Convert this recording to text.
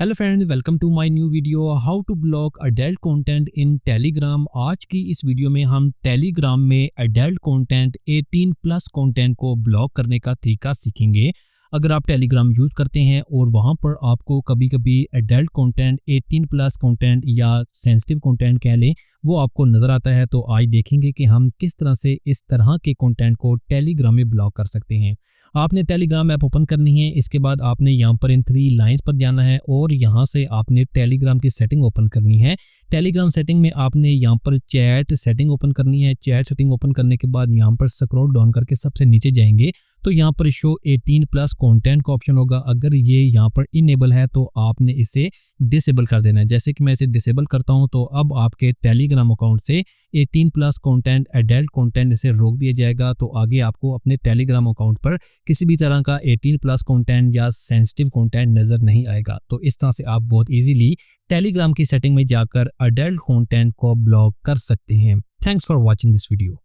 Hello friends, welcome to my new video how to block adult content in Telegram. आज की इस video में हम टेलीग्राम में अडल्ट कंटेंट 18 प्लस कंटेंट को ब्लॉक करने का तरीका सीखेंगे। अगर आप टेलीग्राम यूज़ करते हैं और वहां पर आपको कभी कभी अडल्ट कंटेंट 18 प्लस कंटेंट या सेंसिटिव कंटेंट कह लें वो आपको नज़र आता है, तो आज देखेंगे कि हम किस तरह से इस तरह के कंटेंट को टेलीग्राम में ब्लॉक कर सकते हैं। आपने टेलीग्राम ऐप ओपन करनी है। इसके बाद आपने यहाँ पर इन 3 लाइंस पर जाना है और यहाँ से आपने टेलीग्राम की सेटिंग ओपन करनी है। टेलीग्राम सेटिंग में आपने यहाँ पर चैट सेटिंग ओपन करनी है। चैट सेटिंग ओपन करने के बाद यहाँ पर स्क्रॉल डाउन करके सबसे नीचे जाएंगे तो यहाँ पर शो 18 प्लस कंटेंट का ऑप्शन होगा। अगर ये यहाँ पर इनेबल है तो आपने इसे डिसेबल कर देना है। जैसे कि मैं इसे डिसेबल करता हूँ तो अब आपके टेलीग्राम अकाउंट से 18 प्लस कंटेंट एडल्ट कंटेंट इसे रोक दिया जाएगा। तो आगे आपको अपने टेलीग्राम अकाउंट पर किसी भी तरह का 18 प्लस कंटेंट या सेंसिटिव कंटेंट नज़र नहीं आएगा। तो इस तरह से आप बहुत ईजीली टेलीग्राम की सेटिंग में जाकर अडल्ट कंटेंट को ब्लॉक कर सकते हैं। Thanks for watching this video.